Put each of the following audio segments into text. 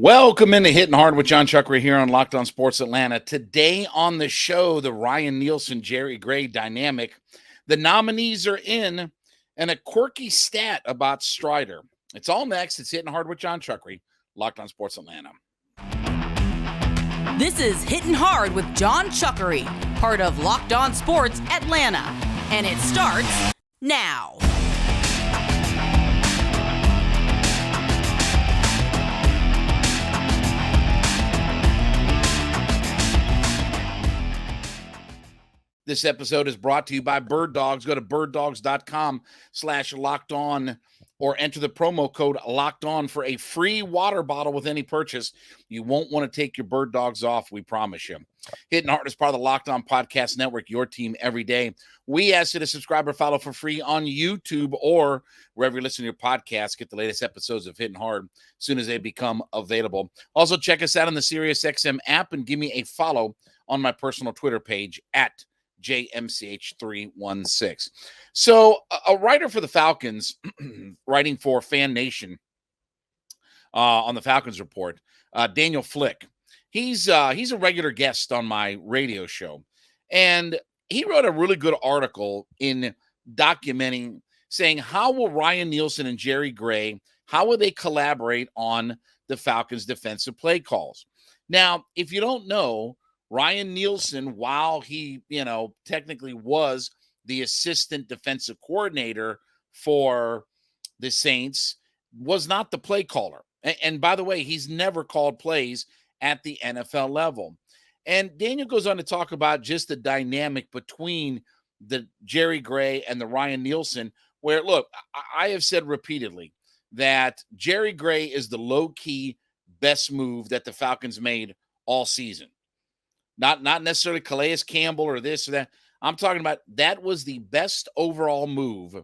Welcome into Hittin Hard with Jon Chuckery here on Locked On Sports Atlanta. Today on the show, the Ryan Nielsen, Jerry Gray dynamic. The nominees are in, and a quirky stat about Strider. It's all next. It's Hittin Hard with Jon Chuckery, Locked On Sports Atlanta. This is Hittin Hard with Jon Chuckery, part of Locked On Sports Atlanta. And it starts now. This episode is brought to you by Bird Dogs. Go to birddogs.com/lockedon or enter the promo code LOCKEDON for a free water bottle with any purchase. You won't want to take your Bird Dogs off, we promise you. Hittin Hard is part of the Locked On Podcast Network, your team every day. We ask you to subscribe or follow for free on YouTube or wherever you listen to your podcasts. Get the latest episodes of Hittin Hard as soon as they become available. Also, check us out on the SiriusXM app and give me a follow on my personal Twitter page at JMCH316. So a writer for the Falcons, writing for Fan Nation on the Falcons Report, Daniel Flick. He's a regular guest on my radio show, and he wrote a really good article in documenting, saying how will Ryan Nielsen and Jerry Gray, how will they collaborate on the Falcons' defensive play calls? Now, if you don't know, Ryan Nielsen, while he, technically was the assistant defensive coordinator for the Saints, was not the play caller. And by the way, he's never called plays at the NFL level. And Daniel goes on to talk about just the dynamic between the Jerry Gray and the Ryan Nielsen, where, look, I have said repeatedly that Jerry Gray is the low-key best move that the Falcons made all season. Not necessarily Calais Campbell or this or that. I'm talking about that was the best overall move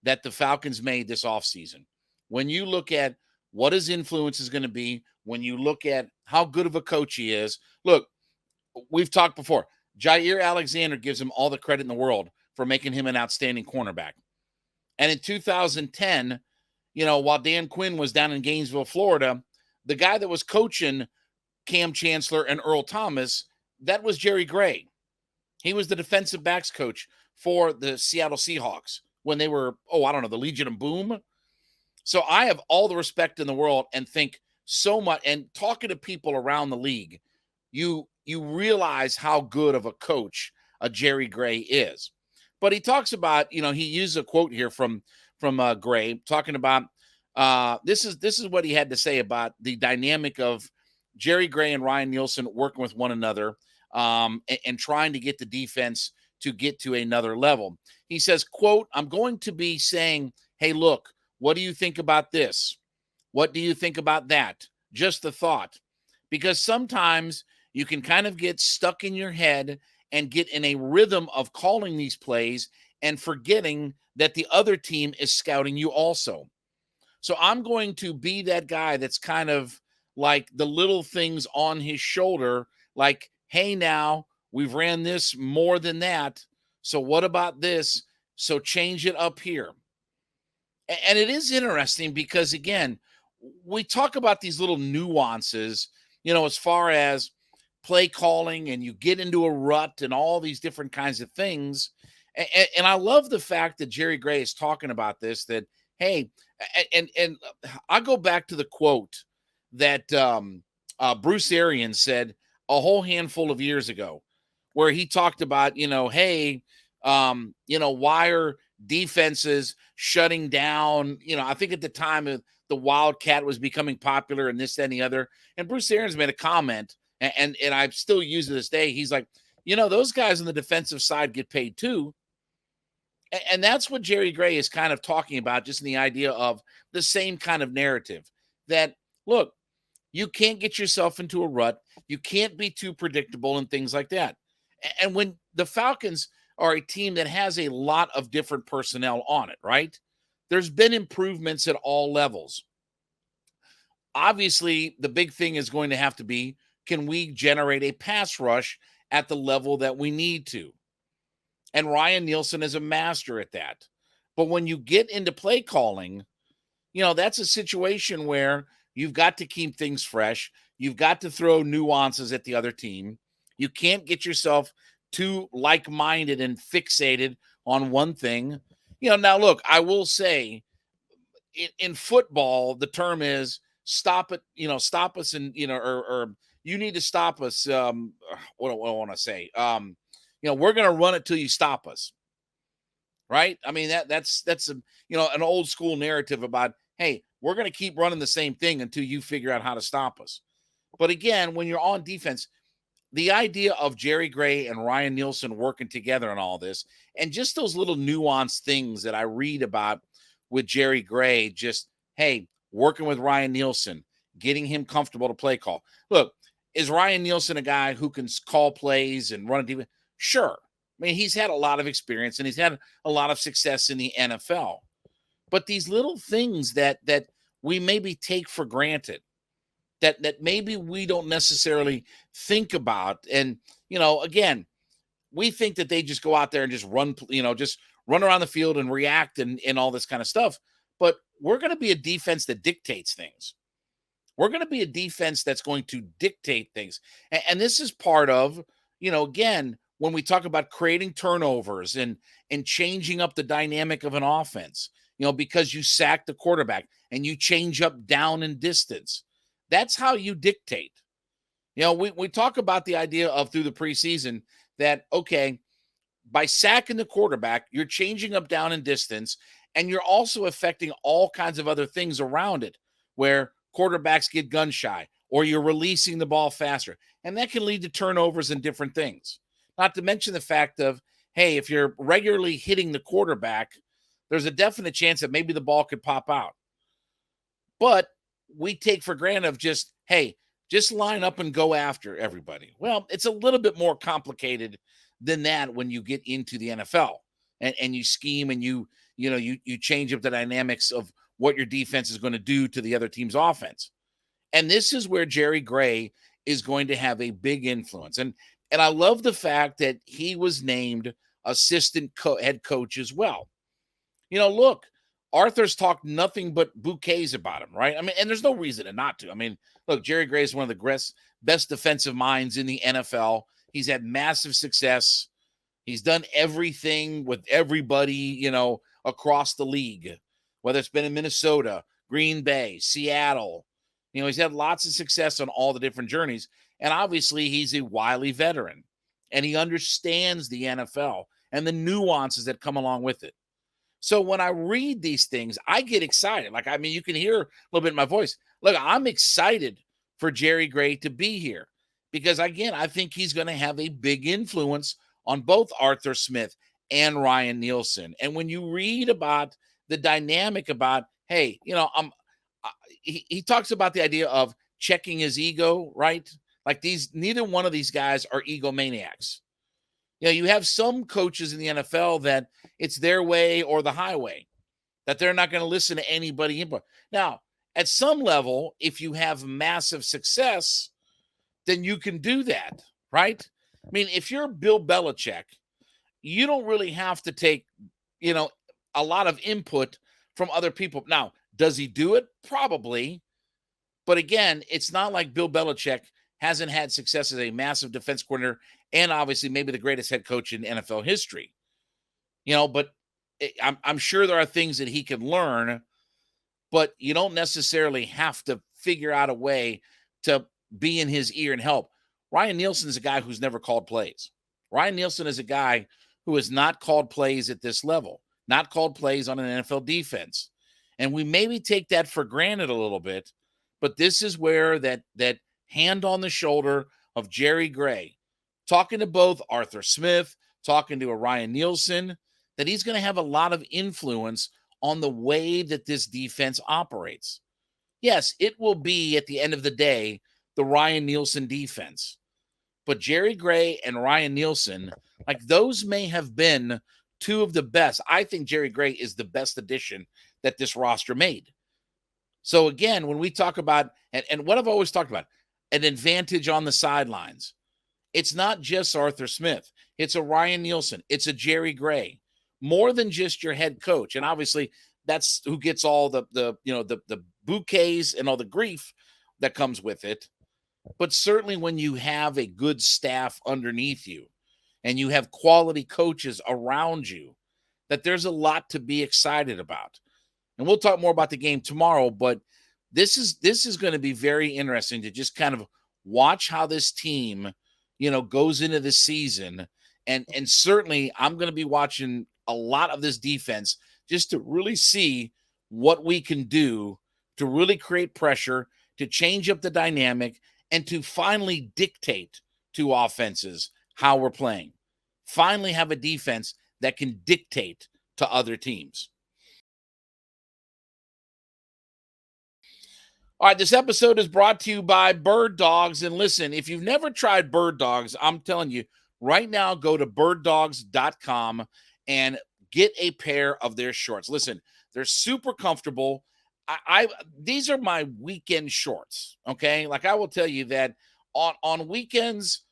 that the Falcons made this offseason. When you look at what his influence is going to be, when you look at how good of a coach he is. Look, we've talked before. Jair Alexander gives him all the credit in the world for making him an outstanding cornerback. And in 2010, while Dan Quinn was down in Gainesville, Florida, the guy that was coaching Cam Chancellor and Earl Thomas, that was Jerry Gray. He was the defensive backs coach for the Seattle Seahawks when they were, the Legion of Boom. So I have all the respect in the world and think so much. And talking to people around the league, you realize how good of a coach a Jerry Gray is. But he talks about, he used a quote here from Gray talking about this is what he had to say about the dynamic of Jerry Gray and Ryan Nielsen working with one another and trying to get the defense to get to another level. He says, quote, "I'm going to be saying, hey, look, what do you think about this? What do you think about that? Just a thought." Because sometimes you can kind of get stuck in your head and get in a rhythm of calling these plays and forgetting that the other team is scouting you also. So I'm going to be that guy that's kind of like the little things on his shoulder, like, hey, now we've ran this more than that. So what about this? So change it up here. And it is interesting because, again, we talk about these little nuances, as far as play calling, and you get into a rut and all these different kinds of things. And I love the fact that Jerry Gray is talking about this, that, hey, and I go back to the quote that Bruce Arians said a whole handful of years ago, where he talked about, hey, why are defenses shutting down? I think at the time the Wildcat was becoming popular and this, that, and the other. And Bruce Arians made a comment, and I still use it to this day. He's like, those guys on the defensive side get paid too. And that's what Jerry Gray is kind of talking about, just in the idea of the same kind of narrative that, look, you can't get yourself into a rut. You can't be too predictable and things like that. And when the Falcons are a team that has a lot of different personnel on it, right? There's been improvements at all levels. Obviously, the big thing is going to have to be, can we generate a pass rush at the level that we need to? And Ryan Nielsen is a master at that. But when you get into play calling, that's a situation where You've got to keep things fresh. You've got to throw nuances at the other team. You can't get yourself too like-minded and fixated on one thing. Now look, I will say in football, the term is stop it, stop us and, or you need to stop us. What do I want to say? We're going to run it till you stop us. Right. I mean, that's an old school narrative about, hey, we're going to keep running the same thing until you figure out how to stop us. But again, when you're on defense, the idea of Jerry Gray and Ryan Nielsen working together on all this, and just those little nuanced things that I read about with Jerry Gray, just, hey, working with Ryan Nielsen, getting him comfortable to play call. Look, is Ryan Nielsen a guy who can call plays and run a defense? Sure. I mean, he's had a lot of experience and he's had a lot of success in the NFL. But these little things that we maybe take for granted, that maybe we don't necessarily think about. And, again, we think that they just go out there and just run around the field and react and all this kind of stuff. But we're going to be a defense that dictates things. We're going to be a defense that's going to dictate things. And this is part of, again, when we talk about creating turnovers and changing up the dynamic of an offense, because you sack the quarterback and you change up down and distance. That's how you dictate. We talk about the idea of through the preseason that, okay, by sacking the quarterback, you're changing up down and distance, and you're also affecting all kinds of other things around it where quarterbacks get gun shy or you're releasing the ball faster. And that can lead to turnovers and different things. Not to mention the fact of, hey, if you're regularly hitting the quarterback, there's a definite chance that maybe the ball could pop out. But we take for granted of just, hey, just line up and go after everybody. Well, it's a little bit more complicated than that when you get into the NFL and you scheme and you change up the dynamics of what your defense is going to do to the other team's offense. And this is where Jerry Gray is going to have a big influence. And I love the fact that he was named assistant head coach as well. Look, Arthur's talked nothing but bouquets about him, right? I mean, and there's no reason to not to. I mean, look, Jerry Gray is one of the best defensive minds in the NFL. He's had massive success. He's done everything with everybody, across the league, whether it's been in Minnesota, Green Bay, Seattle. He's had lots of success on all the different journeys. And obviously, he's a wily veteran, and he understands the NFL and the nuances that come along with it. So when I read these things, I get excited. You can hear a little bit in my voice. Look, I'm excited for Jerry Gray to be here because, again, I think he's going to have a big influence on both Arthur Smith and Ryan Nielsen. And when you read about the dynamic about, hey, he talks about the idea of checking his ego, right? Like neither one of these guys are egomaniacs. You have some coaches in the NFL that it's their way or the highway, that they're not going to listen to anybody input. Now, at some level, if you have massive success, then you can do that, right? I mean, if you're Bill Belichick, you don't really have to take, a lot of input from other people. Now, does he do it? Probably. But again, it's not like Bill Belichick hasn't had success as a massive defense coordinator and obviously maybe the greatest head coach in NFL history. But I'm sure there are things that he can learn, but you don't necessarily have to figure out a way to be in his ear and help. Ryan Nielsen is a guy who's never called plays. Ryan Nielsen is a guy who has not called plays at this level, not called plays on an NFL defense. And we maybe take that for granted a little bit, but this is where that hand on the shoulder of Jerry Gray, talking to both Arthur Smith, talking to a Ryan Nielsen, that he's going to have a lot of influence on the way that this defense operates. Yes, it will be at the end of the day, the Ryan Nielsen defense. But Jerry Gray and Ryan Nielsen, those may have been two of the best. I think Jerry Gray is the best addition that this roster made. So again, when we talk about, and what I've always talked about, an advantage on the sidelines, it's not just Arthur Smith. It's a Ryan Nielsen. It's a Jerry Gray. More than just your head coach. And obviously that's who gets all the bouquets and all the grief that comes with it. But certainly when you have a good staff underneath you and you have quality coaches around you, that there's a lot to be excited about. And we'll talk more about the game tomorrow, but this is going to be very interesting to just kind of watch how this team, goes into the season. And certainly I'm going to be watching a lot of this defense just to really see what we can do to really create pressure, to change up the dynamic, and to finally dictate to offenses how we're playing. Finally have a defense that can dictate to other teams. All right, this episode is brought to you by Bird Dogs. And listen, if you've never tried Bird Dogs, I'm telling you, right now, go to birddogs.com and get a pair of their shorts. Listen, they're super comfortable. These are my weekend shorts, okay? Like I will tell you that on weekends,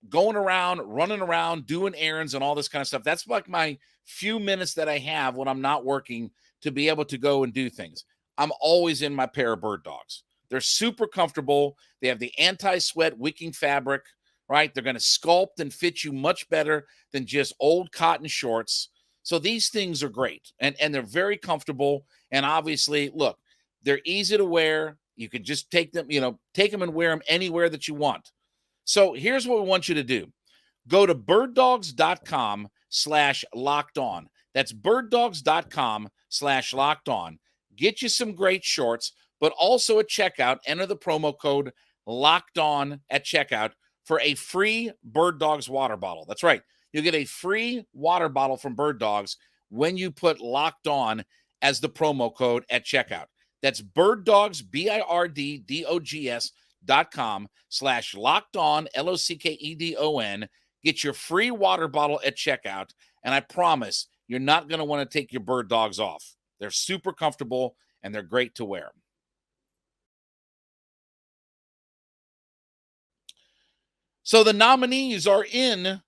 going around, running around, doing errands and all this kind of stuff, that's like my few minutes that I have when I'm not working to be able to go and do things. I'm always in my pair of Bird Dogs. They're super comfortable. They have the anti-sweat wicking fabric, right? They're going to sculpt and fit you much better than just old cotton shorts. So these things are great, and they're very comfortable. And obviously, look, they're easy to wear. You can just take them and wear them anywhere that you want. So here's what we want you to do. Go to birddogs.com/lockedon. That's birddogs.com/lockedon. Get you some great shorts, but also at checkout, enter the promo code LOCKEDON at checkout for a free Bird Dogs water bottle. That's right. You'll get a free water bottle from Bird Dogs when you put Locked On as the promo code at checkout. That's Bird Dogs, birddogs.com/lockedon, LOCKEDON. Get your free water bottle at checkout, and I promise you're not going to want to take your Bird Dogs off. They're super comfortable, and they're great to wear. So the nominees are in.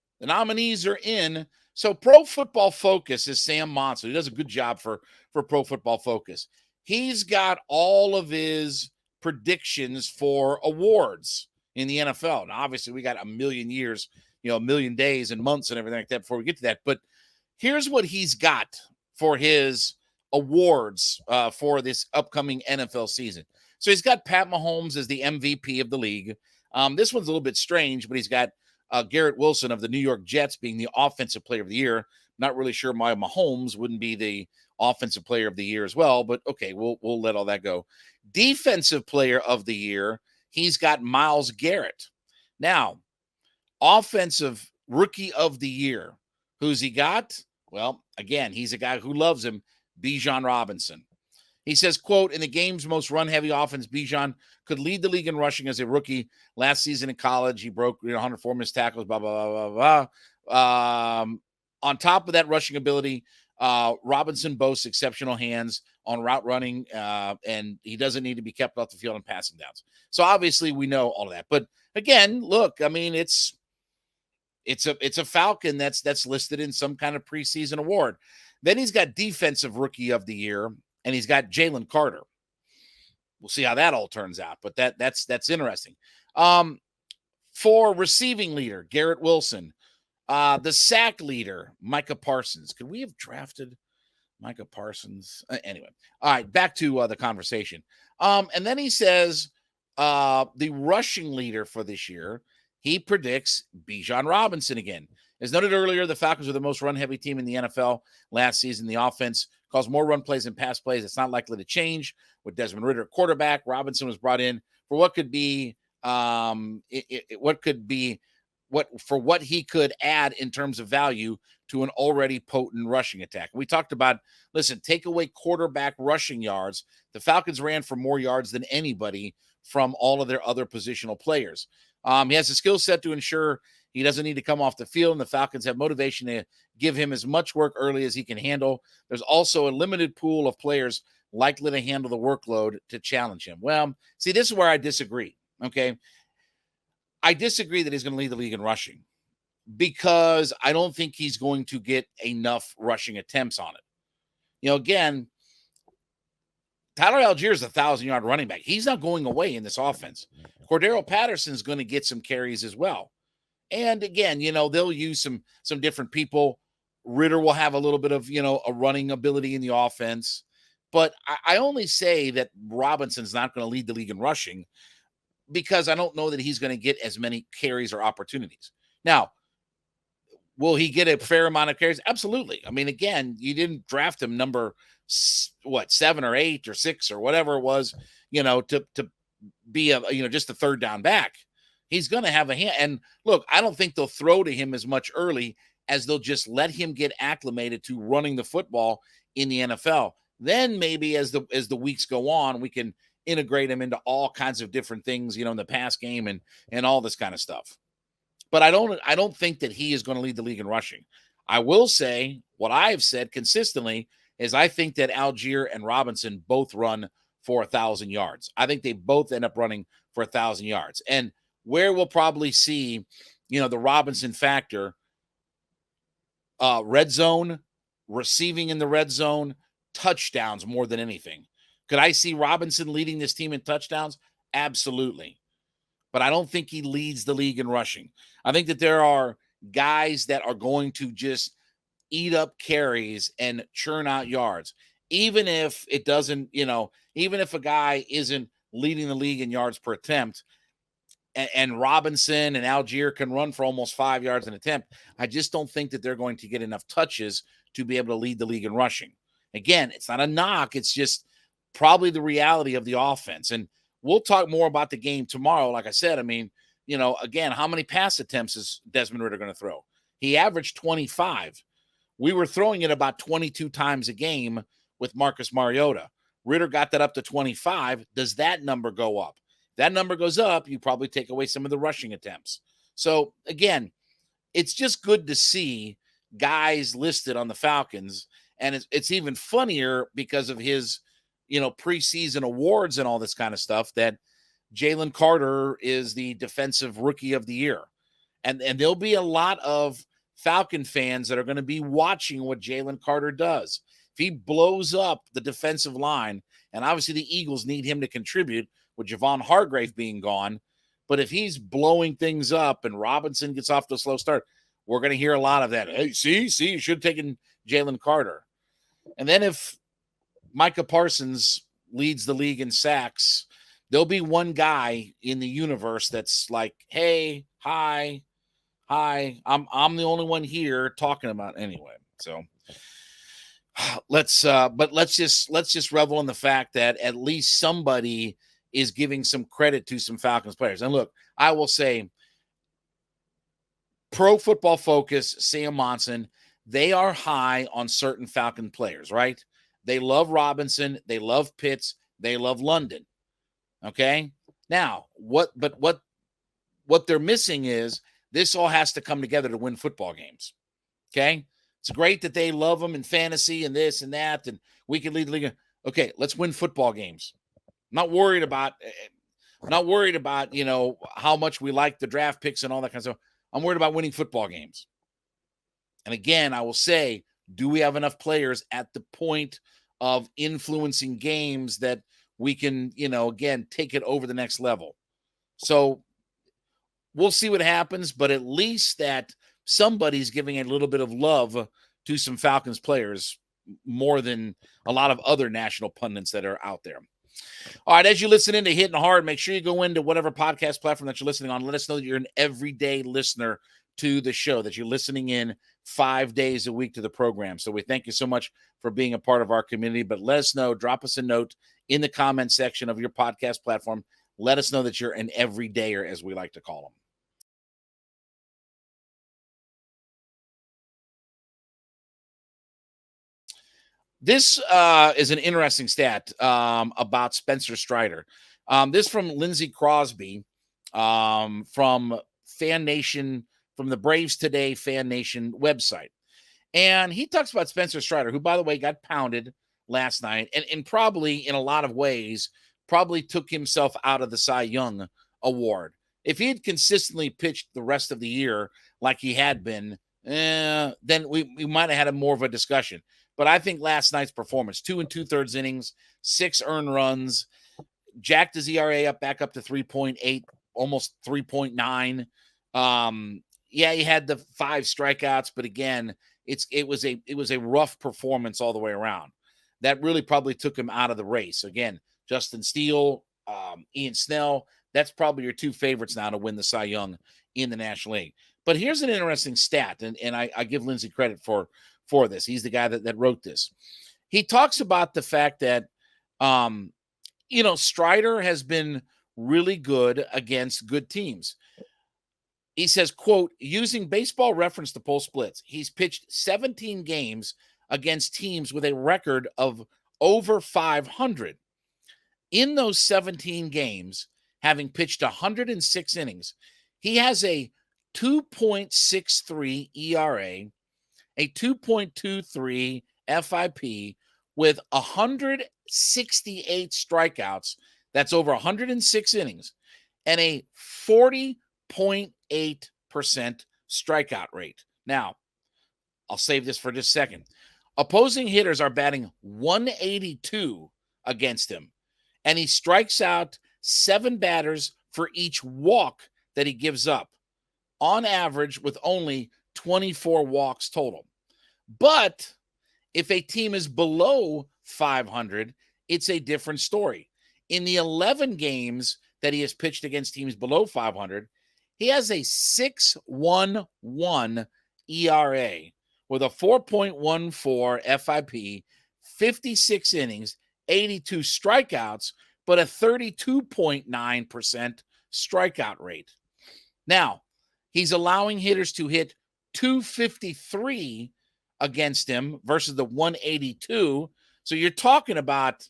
So Pro Football Focus is Sam Monson. He does a good job for Pro Football Focus. He's got all of his predictions for awards in the NFL. Now, obviously, we got a million years, a million days and months and everything like that before we get to that. But here's what he's got for his awards for this upcoming NFL season. So he's got Pat Mahomes as the MVP of the league. This one's a little bit strange, but he's got Garrett Wilson of the New York Jets being the Offensive Player of the Year. Not really sure why Mahomes wouldn't be the Offensive Player of the Year as well, but okay, we'll let all that go. Defensive Player of the Year, he's got Myles Garrett. Now, Offensive Rookie of the Year, who's he got? Well, again, he's a guy who loves him, Bijan Robinson. He says, quote, in the game's most run-heavy offense, Bijan could lead the league in rushing as a rookie. Last season in college, he broke 104 missed tackles, blah, blah, blah, blah, blah. On top of that rushing ability, Robinson boasts exceptional hands on route running, and he doesn't need to be kept off the field in passing downs. So obviously we know all of that. But again, look, I mean, it's a Falcon that's listed in some kind of preseason award. Then he's got Defensive Rookie of the Year, and he's got Jalen Carter. We'll see how that all turns out, but that's interesting. For receiving leader, Garrett Wilson. The sack leader, Micah Parsons. Could we have drafted Micah Parsons? Anyway, all right, back to the conversation. And then he says the rushing leader for this year, he predicts Bijan Robinson again. As noted earlier, the Falcons were the most run-heavy team in the NFL last season. The offense caused more run plays than pass plays. It's not likely to change with Desmond Ridder at quarterback. Robinson was brought in for what he could add in terms of value to an already potent rushing attack. We talked about, listen, take away quarterback rushing yards. The Falcons ran for more yards than anybody from all of their other positional players. He has a skill set to ensure he doesn't need to come off the field, and the Falcons have motivation to give him as much work early as he can handle. There's also a limited pool of players likely to handle the workload to challenge him. Well, see, this is where I disagree, okay? I disagree that he's going to lead the league in rushing because I don't think he's going to get enough rushing attempts on it. Again, Tyler Algier is a 1,000-yard running back. He's not going away in this offense. Cordero Patterson's going to get some carries as well. And again, they'll use some different people. Ritter will have a little bit of, a running ability in the offense. But I only say that Robinson's not going to lead the league in rushing because I don't know that he's going to get as many carries or opportunities. Now, will he get a fair amount of carries? Absolutely. I mean, again, you didn't draft him number 7 or 8 or 6 or whatever it was, to be just a third down back. He's going to have a hand. And look, I don't think they'll throw to him as much early as they'll just let him get acclimated to running the football in the NFL. Then maybe as the weeks go on, we can integrate him into all kinds of different things, in the pass game and all this kind of stuff. But I don't think that he is going to lead the league in rushing. I will say what I have said consistently is I think that Algier and Robinson both run for 1,000 yards. I think they both end up running for 1,000 yards. And where we'll probably see, the Robinson factor, red zone, receiving in the red zone, touchdowns more than anything. Could I see Robinson leading this team in touchdowns? Absolutely. But I don't think he leads the league in rushing. I think that there are guys that are going to just eat up carries and churn out yards. Even if it doesn't, even if a guy isn't leading the league in yards per attempt, and Robinson and Algier can run for almost 5 yards an attempt, I just don't think that they're going to get enough touches to be able to lead the league in rushing. Again, it's not a knock. It's just probably the reality of the offense. And we'll talk more about the game tomorrow. Like I said, I mean, again, how many pass attempts is Desmond Ridder going to throw? He averaged 25. We were throwing it about 22 times a game with Marcus Mariota. Ridder got that up to 25. Does that number go up? If that number goes up, you probably take away some of the rushing attempts. So, again, it's just good to see guys listed on the Falcons. And it's even funnier because of his, preseason awards and all this kind of stuff that Jalen Carter is the defensive rookie of the year. And there'll be a lot of Falcon fans that are going to be watching what Jalen Carter does. If he blows up the defensive line, and obviously the Eagles need him to contribute with Javon Hargrave being gone, but if he's blowing things up and Robinson gets off to a slow start, we're going to hear a lot of that. Hey, see, you should have taken Jalen Carter. And then if Micah Parsons leads the league in sacks, there'll be one guy in the universe that's like, hey, hi, I'm the only one here talking about anyway. So let's just revel in the fact that at least somebody is giving some credit to some Falcons players. And look, I will say, Pro Football Focus, Sam Monson, they are high on certain Falcon players, right? They love Robinson, they love Pitts, they love London. Okay? Now, what they're missing is this all has to come together to win football games. Okay? It's great that they love them in fantasy and this and that, and we can lead the league. Okay, let's win football games. I'm not worried about, how much we like the draft picks and all that kind of stuff. I'm worried about winning football games. And again, I will say, do we have enough players at the point of influencing games that we can, again, take it over the next level? So we'll see what happens, but at least that somebody's giving a little bit of love to some Falcons players more than a lot of other national pundits that are out there. All right, as you listen into Hittin' Hard, make sure you go into whatever podcast platform that you're listening on. Let us know that you're an everyday listener to the show, that you're listening in 5 days a week to the program. So we thank you so much for being a part of our community. But let us know, drop us a note in the comment section of your podcast platform. Let us know that you're an everydayer, as we like to call them. This is an interesting stat about Spencer Strider. This from Lindsey Crosby from Fan Nation, from the Braves Today Fan Nation website. And he talks about Spencer Strider, who, by the way, got pounded last night and probably in a lot of ways probably took himself out of the Cy Young Award. If he had consistently pitched the rest of the year like he had been, then we might have had more of a discussion. But I think last night's performance, 2 2/3 innings, 6 earned runs, jacked his ERA back up to 3.8, almost 3.9. Yeah, he had the 5 strikeouts, but again, it was a rough performance all the way around. That really probably took him out of the race. Again, Justin Steele, Ian Snell, that's probably your 2 favorites now to win the Cy Young in the National League. But here's an interesting stat, and I give Lindsey credit for this. He's the guy that wrote this. He talks about the fact that Strider has been really good against good teams. He says, quote, using Baseball Reference to pull splits, he's pitched 17 games against teams with a record of over 500. In those 17 games, having pitched 106 innings, he has a 2.63 ERA, a 2.23 FIP with 168 strikeouts. That's over 106 innings and a 40.8% strikeout rate. Now, I'll save this for just a second. Opposing hitters are batting 182 against him, and he strikes out 7 batters for each walk that he gives up, on average with only 24 walks total. But if a team is below 500, it's a different story. In the 11 games that he has pitched against teams below 500, he has a 6.11 ERA with a 4.14 FIP, 56 innings, 82 strikeouts, but a 32.9% strikeout rate. Now, he's allowing hitters to hit 253 against him versus the 182. So you're talking about,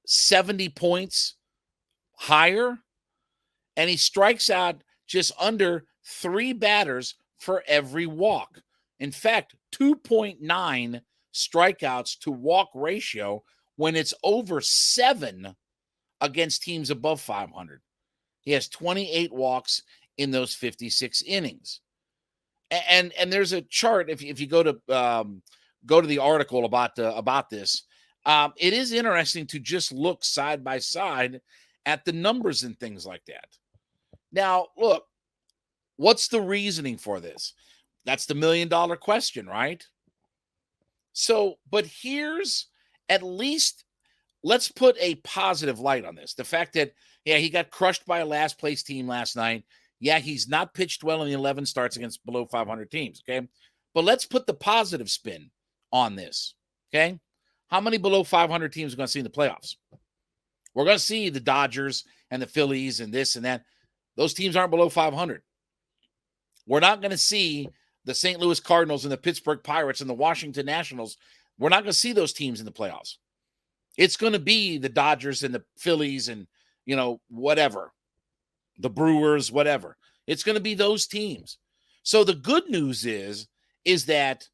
70 points higher? And he strikes out just under 3 batters for every walk. In fact, 2.9 strikeouts to walk ratio when it's over 7 against teams above 500. He has 28 walks in those 56 innings. And there's a chart, if you go to the article about this, it is interesting to just look side by side at the numbers and things like that. Now, look, what's the reasoning for this? That's the $1 million question, right? So, but here's at least, let's put a positive light on this. The fact that, he got crushed by a last place team last night. Yeah, he's not pitched well in the 11 starts against below 500 teams, okay? But let's put the positive spin on this, okay? How many below 500 teams are going to see in the playoffs? We're going to see the Dodgers and the Phillies and this and that. Those teams aren't below 500. We're not going to see the St. Louis Cardinals and the Pittsburgh Pirates and the Washington Nationals. We're not going to see those teams in the playoffs. It's going to be the Dodgers and the Phillies and, whatever, the Brewers, whatever. It's going to be those teams. So the good news is that,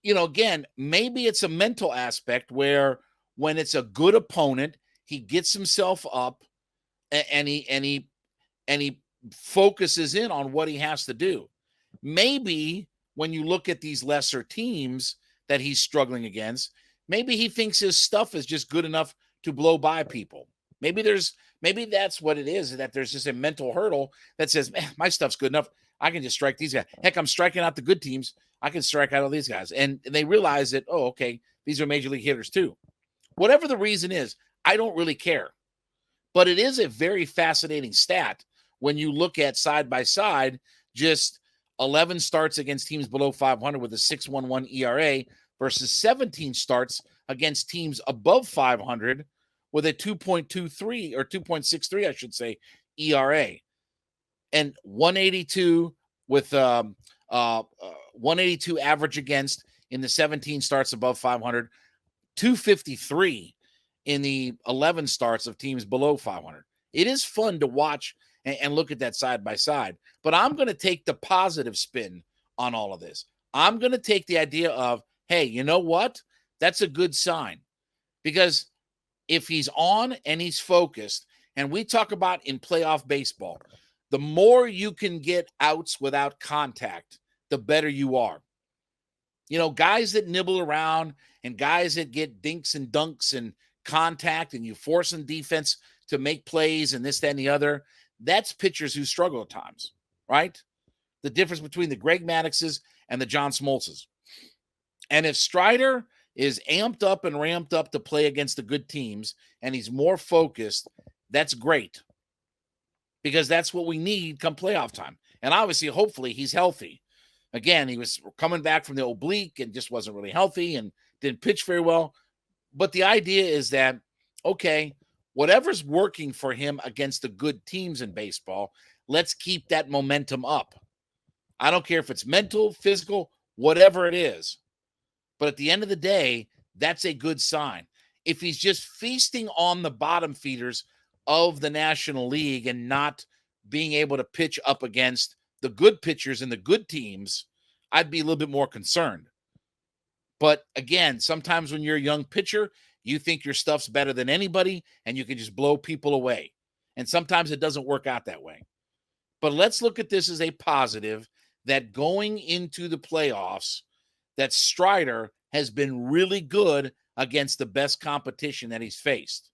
again, maybe it's a mental aspect where when it's a good opponent, he gets himself up and he focuses in on what he has to do. Maybe when you look at these lesser teams that he's struggling against, maybe he thinks his stuff is just good enough to blow by people. Maybe that's what it is, that there's just a mental hurdle that says, man, my stuff's good enough. I can just strike these guys. Heck, I'm striking out the good teams. I can strike out all these guys. And they realize that, oh, okay, these are major league hitters too. Whatever the reason is, I don't really care. But it is a very fascinating stat when you look at side by side, just 11 starts against teams below 500 with a 6.11 ERA versus 17 starts against teams above 500 with a 2.23 or 2.63, I should say, ERA. And 182 with 182 average against in the 17 starts above 500, 253 in the 11 starts of teams below 500. It is fun to watch and look at that side by side. But I'm going to take the positive spin on all of this. I'm going to take the idea of, hey, you know what? That's a good sign. Because if he's on and he's focused, and we talk about in playoff baseball, the more you can get outs without contact, the better you are. Guys that nibble around and guys that get dinks and dunks and contact and you forcing defense to make plays and this, that, and the other, that's pitchers who struggle at times, right? The difference between the Greg Maddoxes and the John Smoltzes. And if Strider is amped up and ramped up to play against the good teams and he's more focused, that's great. Because that's what we need come playoff time. And obviously, hopefully, he's healthy. Again, he was coming back from the oblique and just wasn't really healthy and didn't pitch very well. But the idea is that, okay, whatever's working for him against the good teams in baseball, let's keep that momentum up. I don't care if it's mental, physical, whatever it is. But at the end of the day, that's a good sign. If he's just feasting on the bottom feeders of the National League and not being able to pitch up against the good pitchers and the good teams, I'd be a little bit more concerned. But again, sometimes when you're a young pitcher, you think your stuff's better than anybody and you can just blow people away. And sometimes it doesn't work out that way. But let's look at this as a positive that going into the playoffs, that Strider has been really good against the best competition that he's faced.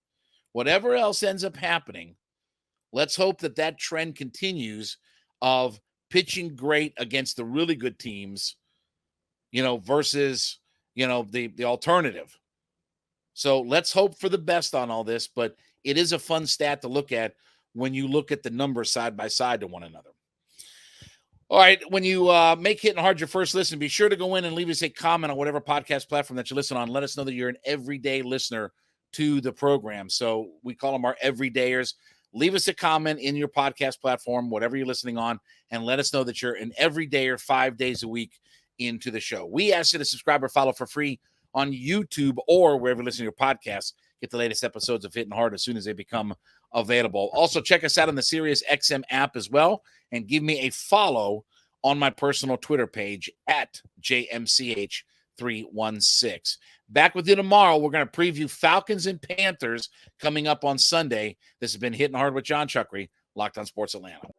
Whatever else ends up happening, let's hope that that trend continues of pitching great against the really good teams, versus, the alternative. So let's hope for the best on all this, but it is a fun stat to look at when you look at the numbers side by side to one another. All right, when you make Hittin' Hard your first listen, be sure to go in and leave us a comment on whatever podcast platform that you listen on. Let us know that you're an everyday listener to the program. So we call them our everydayers. Leave us a comment in your podcast platform, whatever you're listening on, and let us know that you're an everydayer 5 days a week into the show. We ask you to subscribe or follow for free on YouTube or wherever you listen to your podcasts. Get the latest episodes of Hittin' Hard as soon as they become available. Also, check us out on the Sirius XM app as well, and give me a follow on my personal Twitter page at JMCH316. Back with you tomorrow. We're going to preview Falcons and Panthers coming up on Sunday. This has been Hittin' Hard with Jon Chuckery, Locked On Sports Atlanta.